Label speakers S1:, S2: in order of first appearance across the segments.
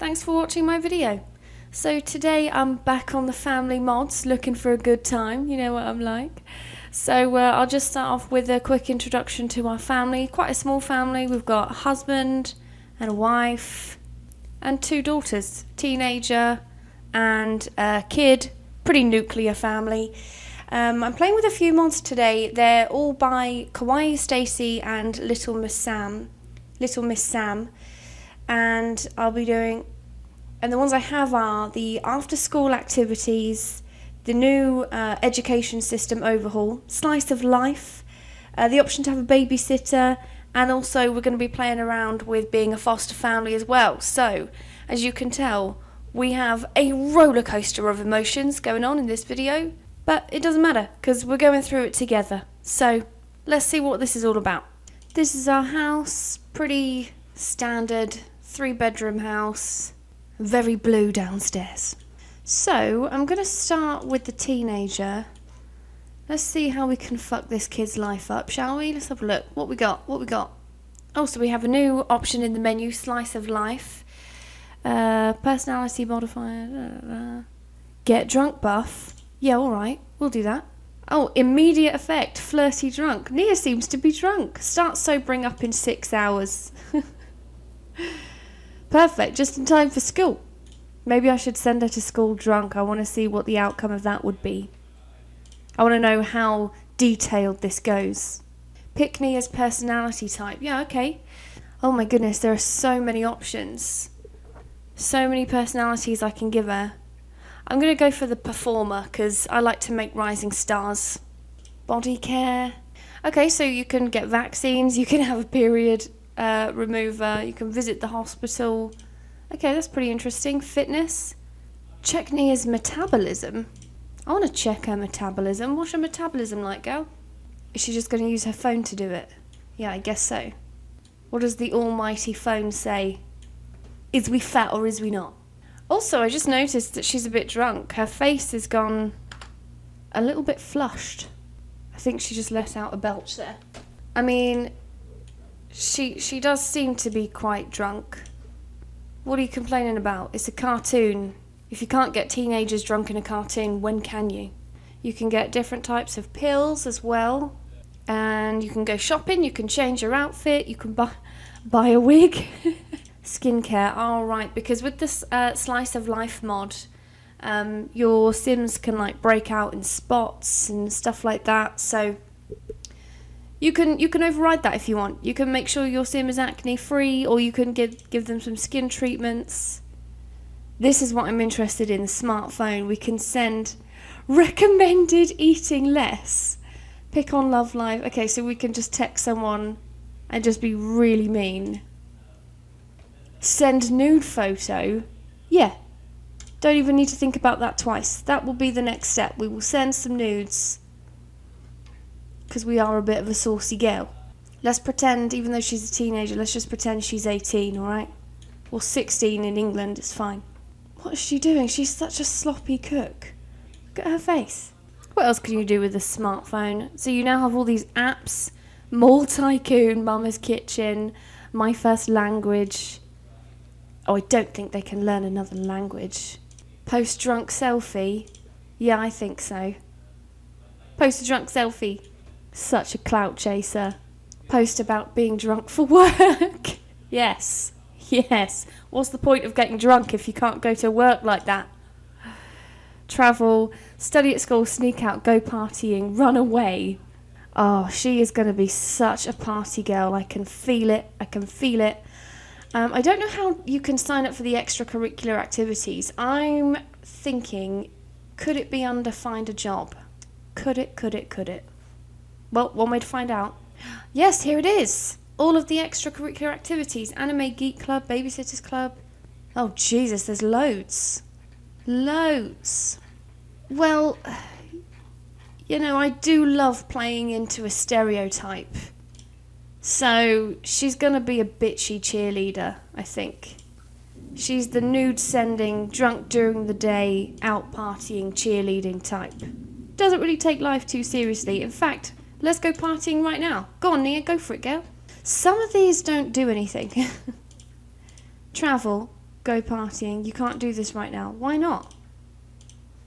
S1: thanks for watching my video. So today I'm back on the family mods looking for a good time, you know what I'm like. So I'll just start off with a quick introduction to our family. Quite a small family. We've got a husband and a wife and 2 daughters, teenager and a kid. Pretty nuclear family. I'm playing with a few mods today. They're all by Kawaii Stacy and Little Miss Sam. And I'll be doing, and the ones I have are the after school activities, the new education system overhaul, slice of life, the option to have a babysitter, and also we're going to be playing around with being a foster family as well. So, as you can tell, we have a roller coaster of emotions going on in this video, but it doesn't matter because we're going through it together. So, let's see what this is all about. This is our house, pretty standard 3-bedroom house, very blue downstairs. So, I'm going to start with the teenager. Let's see how we can fuck this kid's life up, shall we? Let's have a look. What we got? Oh, so we have a new option in the menu, slice of life. Personality modifier. Get drunk buff. Yeah, alright, we'll do that. Oh, immediate effect, flirty drunk. Nia seems to be drunk. Start sobering up in 6 hours. Perfect, just in time for school. Maybe I should send her to school drunk. I want to see what the outcome of that would be. I want to know how detailed this goes. Pick Nia's personality type. Yeah, okay. Oh my goodness, there are so many options. So many personalities I can give her. I'm going to go for the performer because I like to make rising stars. Body care. Okay, so you can get vaccines, you can have a period remover, you can visit the hospital. Okay, that's pretty interesting. Fitness. Check Nia's metabolism. I want to check her metabolism. What's her metabolism like, girl? Is she just going to use her phone to do it? Yeah, I guess so. What does the almighty phone say? Is we fat or is we not? Also, I just noticed that she's a bit drunk. Her face has gone a little bit flushed. I think she just let out a belch there. I mean, she does seem to be quite drunk. What are you complaining about? It's a cartoon. If you can't get teenagers drunk in a cartoon, when can you? You can get different types of pills as well. And you can go shopping, you can change your outfit, you can buy a wig. Skincare, alright, because with this slice of life mod, your Sims can like break out in spots and stuff like that, so you can override that if you want. You can make sure your Sim is acne free, or you can give them some skin treatments. This is what I'm interested in, the smartphone. We can send recommended eating less. Pick on love life. Okay, so we can just text someone and just be really mean. Send nude photo. Yeah. Don't even need to think about that twice. That will be the next step. We will send some nudes. Because we are a bit of a saucy girl. Let's pretend, even though she's a teenager, let's just pretend she's 18, alright? Or 16 in England, it's fine. What is she doing? She's such a sloppy cook. Look at her face. What else can you do with a smartphone? So you now have all these apps. Mall Tycoon, Mama's Kitchen, My First Language. Oh, I don't think they can learn another language. Post drunk selfie. Yeah, I think so. Post a drunk selfie. Such a clout chaser. Post about being drunk for work. Yes. What's the point of getting drunk if you can't go to work like that? Travel, study at school, sneak out, go partying, run away. Oh, she is going to be such a party girl. I can feel it. I don't know how you can sign up for the extracurricular activities. I'm thinking, could it be under find a job? Could it? Well, one way to find out. Yes, here it is. All of the extracurricular activities. Anime Geek Club, Babysitters Club. Oh, Jesus, there's loads. Well, you know, I do love playing into a stereotype. So, she's going to be a bitchy cheerleader, I think. She's the nude-sending, drunk during the day, out-partying, cheerleading type. Doesn't really take life too seriously. In fact, let's go partying right now. Go on, Nia, go for it, girl. Some of these don't do anything. Travel. Go partying. You can't do this right now. Why not?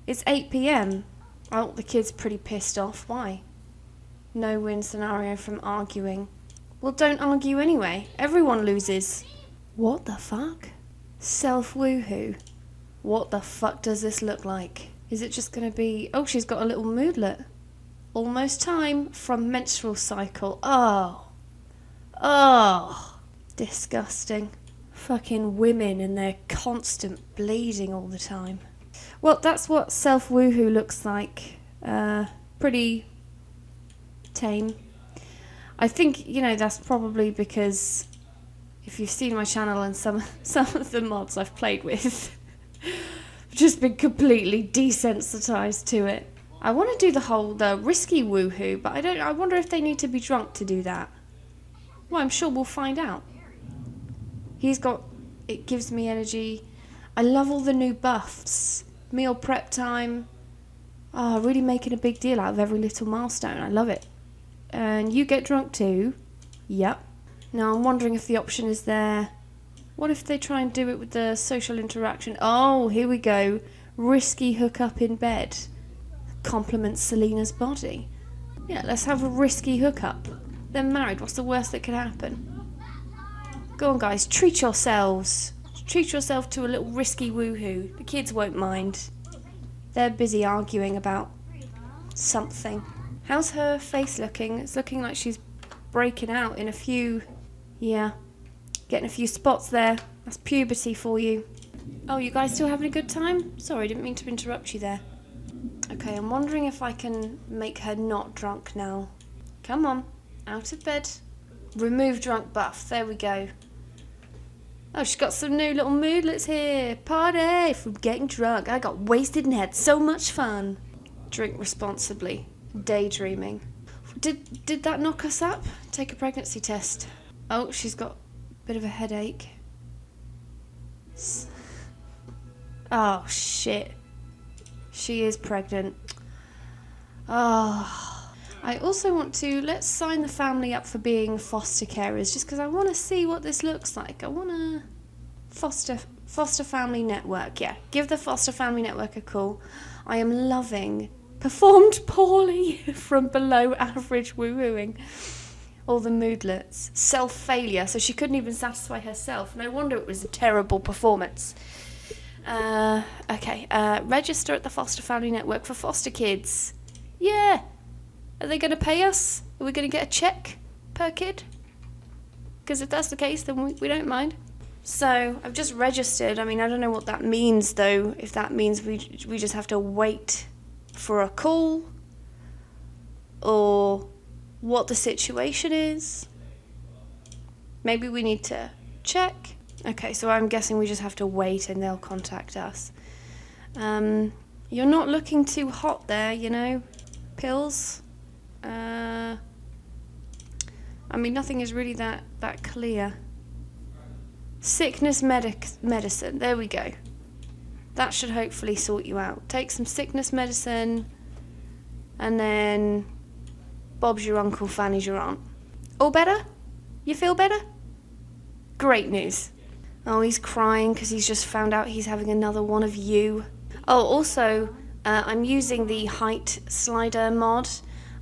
S1: It's 8 p.m. Oh, the kid's pretty pissed off. Why? No win scenario from arguing. Well, don't argue anyway. Everyone loses. What the fuck? Self-woohoo. What the fuck does this look like? Is it just going to be... Oh, she's got a little moodlet. Almost time from menstrual cycle. Oh. Oh. Disgusting. Fucking women and their constant bleeding all the time. Well, that's what self-woohoo looks like. Pretty tame. I think, you know, that's probably because if you've seen my channel and some of the mods I've played with, I've just been completely desensitized to it. I want to do the risky woohoo, but I wonder if they need to be drunk to do that. Well, I'm sure we'll find out. It gives me energy. I love all the new buffs. Meal prep time. Oh, really making a big deal out of every little milestone. I love it. And you get drunk too. Yep. Now I'm wondering if the option is there. What if they try and do it with the social interaction? Oh, here we go. Risky hookup in bed. Compliments Selena's body. Yeah, let's have a risky hookup. They're married. What's the worst that could happen? Go on, guys. Treat yourselves. Treat yourself to a little risky woohoo. The kids won't mind. They're busy arguing about something. How's her face looking? It's looking like she's breaking out in a few... Yeah. Getting a few spots there. That's puberty for you. Oh, you guys still having a good time? Sorry, didn't mean to interrupt you there. Okay, I'm wondering if I can make her not drunk now. Come on. Out of bed. Remove drunk buff. There we go. Oh, she's got some new little moodlets here. Party from getting drunk. I got wasted and had so much fun. Drink responsibly. Daydreaming. Did that knock us up? Take a pregnancy test. Oh, she's got a bit of a headache. Oh, shit. She is pregnant. Oh. I also want to, let's sign the family up for being foster carers, just because I want to see what this looks like. I want to foster family network. Yeah, give the foster family network a call. I am loving performed poorly from below average woo-wooing. All the moodlets. Self-failure, so she couldn't even satisfy herself. No wonder it was a terrible performance. Okay, register at the foster family network for foster kids. Yeah. Are they going to pay us? Are we going to get a check per kid? Because if that's the case, then we don't mind. So, I've just registered. I mean, I don't know what that means, though. If that means we just have to wait for a call. Or what the situation is. Maybe we need to check. Okay, so I'm guessing we just have to wait and they'll contact us. You're not looking too hot there, you know. Pills. I mean, nothing is really that clear. Sickness medicine. There we go. That should hopefully sort you out. Take some sickness medicine, and then Bob's your uncle, Fanny's your aunt. All better? You feel better? Great news. Oh, he's crying because he's just found out he's having another one of you. Oh, also, I'm using the height slider mod.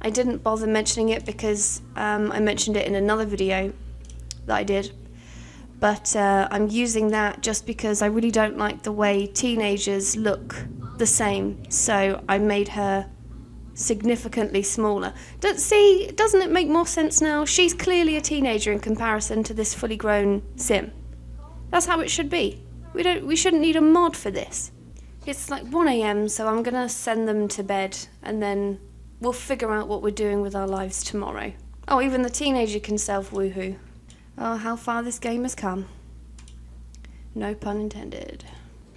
S1: I didn't bother mentioning it because I mentioned it in another video that I did. But I'm using that just because I really don't like the way teenagers look the same. So I made her significantly smaller. Doesn't it make more sense now? She's clearly a teenager in comparison to this fully grown sim. That's how it should be. We shouldn't need a mod for this. It's like 1 AM, so I'm gonna send them to bed and then we'll figure out what we're doing with our lives tomorrow. Oh, even the teenager can self-woohoo. Oh, how far this game has come. No pun intended.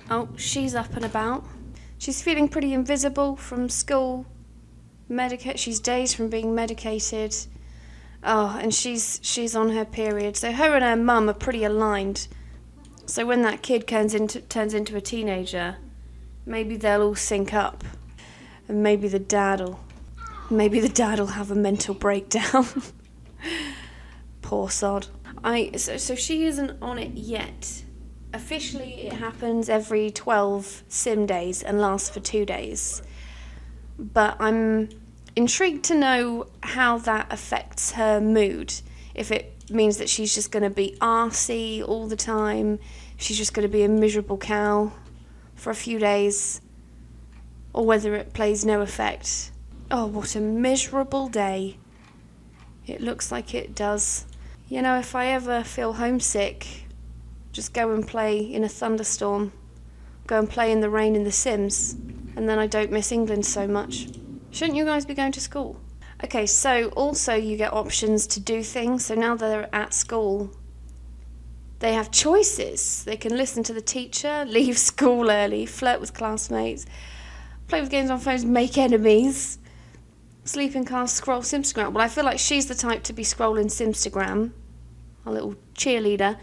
S1: Oh, she's up and about. She's feeling pretty invisible from school. She's dazed from being medicated. Oh, and she's on her period. So her and her mum are pretty aligned. So when that kid turns into a teenager, maybe they'll all sync up. And maybe the dad'll have a mental breakdown. Poor sod. So she isn't on it yet. Officially, it happens every 12 sim days and lasts for 2 days. But I'm intrigued to know how that affects her mood. If it means that she's just going to be arsey all the time, she's just going to be a miserable cow for a few days, or whether it plays no effect. Oh, what a miserable day. It looks like it does. You know, if I ever feel homesick, just go and play in a thunderstorm. Go and play in the rain in The Sims, and then I don't miss England so much. Shouldn't you guys be going to school? Okay, so also you get options to do things. So now they're at school, they have choices. They can listen to the teacher, leave school early, flirt with classmates, play with games on phones, make enemies, sleep in cars, scroll Simstagram. Well, I feel like she's the type to be scrolling Simstagram, a little cheerleader.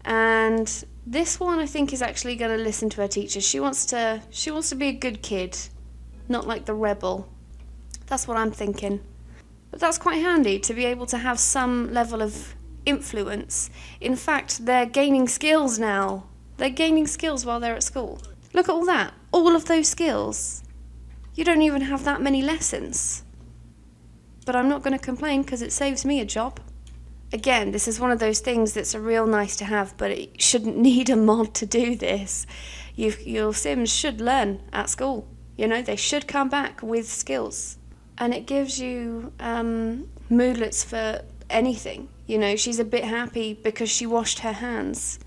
S1: And this one, I think, is actually going to listen to her teacher. She wants to be a good kid, not like the rebel. That's what I'm thinking. But that's quite handy to be able to have some level of influence. In fact, they're gaining skills now. They're gaining skills while they're at school. Look at all that. All of those skills. You don't even have that many lessons. But I'm not going to complain because it saves me a job. Again, this is one of those things that's a real nice to have, but it shouldn't need a mod to do this. Your Sims should learn at school. You know, they should come back with skills. And it gives you moodlets for anything. You know, she's a bit happy because she washed her hands,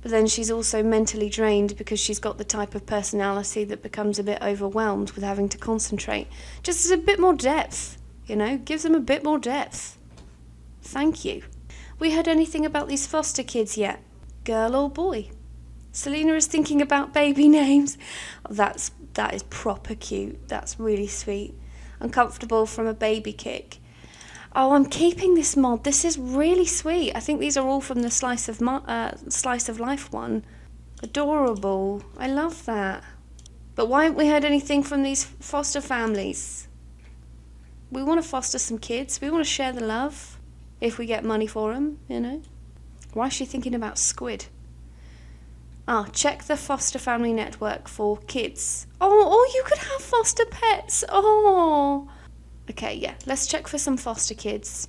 S1: but then she's also mentally drained because she's got the type of personality that becomes a bit overwhelmed with having to concentrate. Just a bit more depth, you know, gives them a bit more depth. Thank you. We heard anything about these foster kids yet? Girl or boy? Selena is thinking about baby names. Oh, that is proper cute. That's really sweet. Uncomfortable from a baby kick. Oh, I'm keeping this mod. This is really sweet. I think these are all from the Slice of Life one. Adorable. I love that. But why haven't we heard anything from these foster families? We want to foster some kids. We want to share the love if we get money for them, you know. Why is she thinking about squid? Check the foster family network for kids. Oh, you could have foster pets. Oh. Okay, yeah, let's check for some foster kids.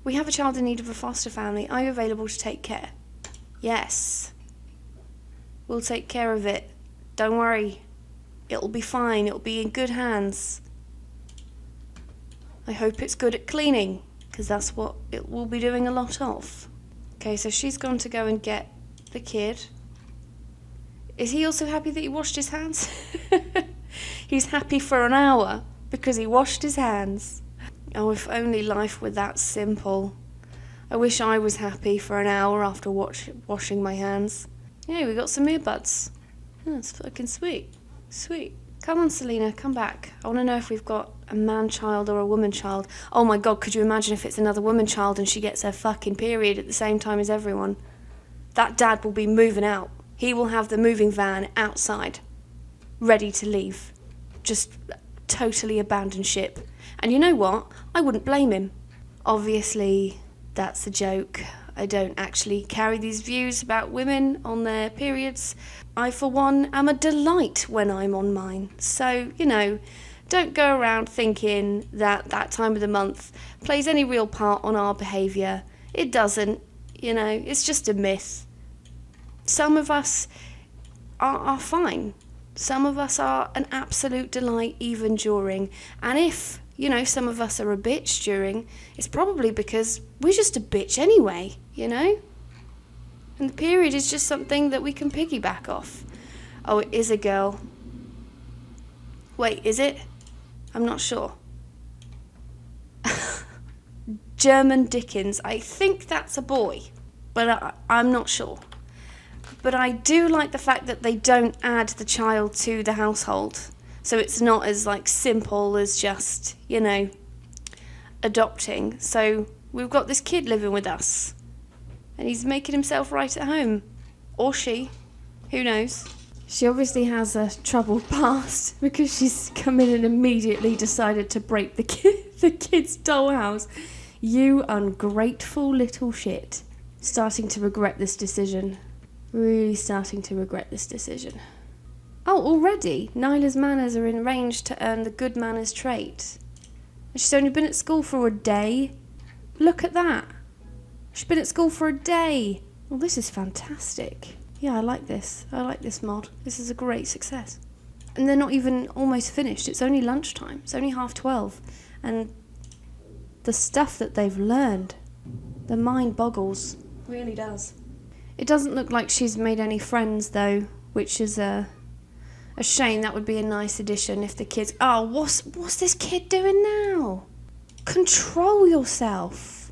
S1: We have a child in need of a foster family. Are you available to take care? Yes. We'll take care of it. Don't worry. It'll be fine. It'll be in good hands. I hope it's good at cleaning, because that's what it will be doing a lot of. Okay, so she's gone to go and get the kid. Is he also happy that he washed his hands? He's happy for an hour because he washed his hands. Oh, if only life were that simple. I wish I was happy for an hour after washing my hands. Yeah, we got some earbuds. Oh, that's fucking sweet. Sweet. Come on, Selena, come back. I want to know if we've got a man-child or a woman-child. Oh my God, could you imagine if it's another woman-child and she gets her fucking period at the same time as everyone? That dad will be moving out. He will have the moving van outside, ready to leave. Just totally abandon ship. And you know what? I wouldn't blame him. Obviously, that's a joke. I don't actually carry these views about women on their periods. I, for one, am a delight when I'm on mine. So, you know, don't go around thinking that that time of the month plays any real part on our behaviour. It doesn't, you know, it's just a myth. Some of us are fine. Some of us are an absolute delight even during. And if, you know, some of us are a bitch during, it's probably because we're just a bitch anyway, you know? And the period is just something that we can piggyback off. Oh, it is a girl. Wait, is it? I'm not sure. German Dickens. I think that's a boy, but I'm not sure. But I do like the fact that they don't add the child to the household. So it's not as like simple as just, you know, adopting. So we've got this kid living with us and he's making himself right at home. Or she. Who knows? She obviously has a troubled past because she's come in and immediately decided to break the kid's dollhouse. You ungrateful little shit. Starting to regret this decision. Really starting to regret this decision. Oh, already? Nyla's manners are in range to earn the good manners trait. And she's only been at school for a day. Look at that. She's been at school for a day. Well, this is fantastic. Yeah, I like this. I like this mod. This is a great success. And they're not even almost finished. It's only lunchtime. It's only 12:30. And the stuff that they've learned, the mind boggles. Really does. It doesn't look like she's made any friends, though, which is a shame. That would be a nice addition if the kids... Oh, what's this kid doing now? Control yourself.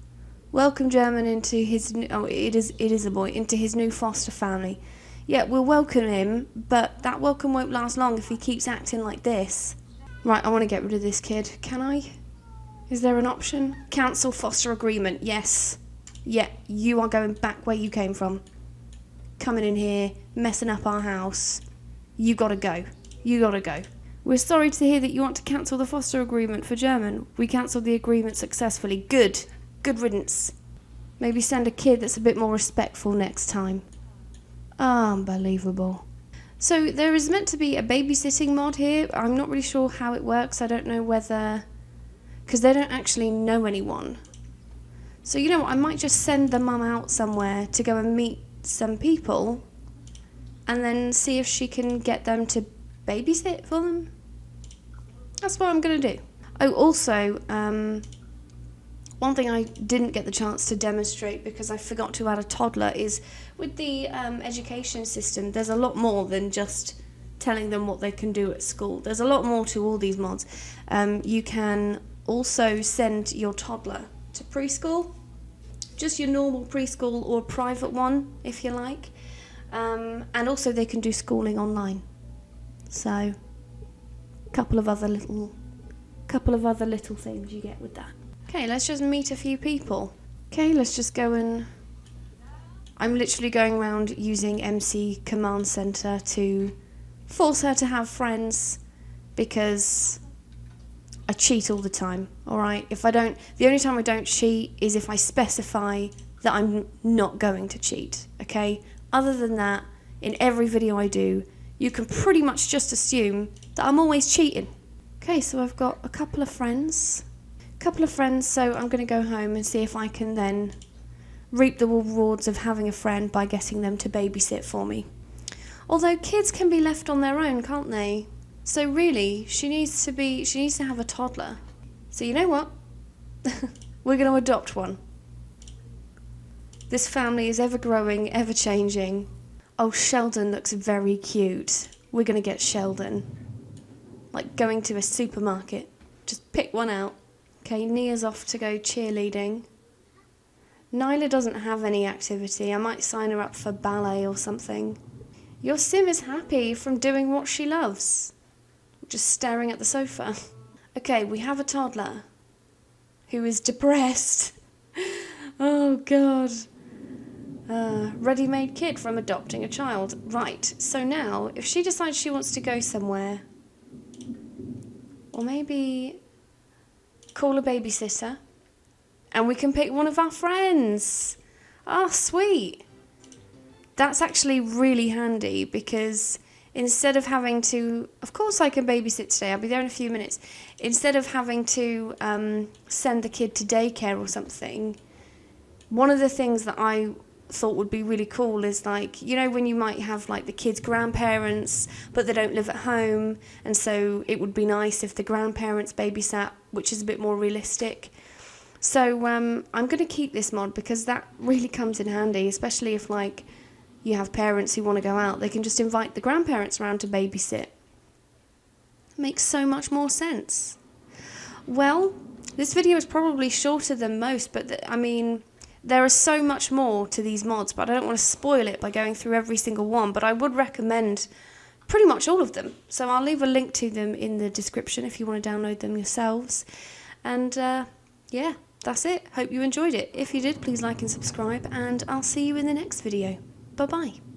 S1: Welcome German into his... Oh, it is a boy. Into his new foster family. Yeah, we'll welcome him, but that welcome won't last long if he keeps acting like this. Right, I want to get rid of this kid. Can I? Is there an option? Cancel foster agreement. Yes. Yeah, you are going back where you came from. Coming in here, messing up our house. You gotta go. You gotta go. We're sorry to hear that you want to cancel the foster agreement for German. We cancelled the agreement successfully. Good. Good riddance. Maybe send a kid that's a bit more respectful next time. Unbelievable. So there is meant to be a babysitting mod here. I'm not really sure how it works. I don't know whether... because they don't actually know anyone. So you know what, I might just send the mum out somewhere to go and meet some people and then see if she can get them to babysit for them. That's what I'm going to do. Oh, also, one thing I didn't get the chance to demonstrate because I forgot to add a toddler is with the education system, there's a lot more than just telling them what they can do at school. There's a lot more to all these mods. You can also send your toddler to preschool, just your normal preschool or private one if you like, and also they can do schooling online. So a couple of other little things you get with that. Okay, let's just meet a few people. Okay, let's just go and... I'm literally going around using MC Command Center to force her to have friends because I cheat all the time, alright? The only time I don't cheat is if I specify that I'm not going to cheat, okay? Other than that, in every video I do, you can pretty much just assume that I'm always cheating. Okay, so I've got a couple of friends, so I'm going to go home and see if I can then reap the rewards of having a friend by getting them to babysit for me. Although kids can be left on their own, can't they? So really, she needs to have a toddler. So you know what? We're going to adopt one. This family is ever growing, ever changing. Oh, Sheldon looks very cute. We're going to get Sheldon. Like going to a supermarket. Just pick one out. Okay, Nia's off to go cheerleading. Nyla doesn't have any activity. I might sign her up for ballet or something. Your sim is happy from doing what she loves. Just staring at the sofa. Okay, we have a toddler who is depressed. Oh, God. Ready-made kid from adopting a child. Right, so now, if she decides she wants to go somewhere, or maybe call a babysitter, and we can pick one of our friends. Oh, sweet. That's actually really handy because instead of having to... Of course I can babysit today, I'll be there in a few minutes. Instead of having to send the kid to daycare or something, one of the things that I thought would be really cool is like, you know, when you might have like the kid's grandparents, but they don't live at home, and so it would be nice if the grandparents babysat, which is a bit more realistic. So I'm going to keep this mod because that really comes in handy, especially if like you have parents who want to go out. They can just invite the grandparents around to babysit. It makes so much more sense. Well, this video is probably shorter than most, but I mean, there is so much more to these mods, but I don't want to spoil it by going through every single one, but I would recommend pretty much all of them. So I'll leave a link to them in the description if you want to download them yourselves. And yeah, that's it. Hope you enjoyed it. If you did, please like and subscribe, and I'll see you in the next video. Bye-bye.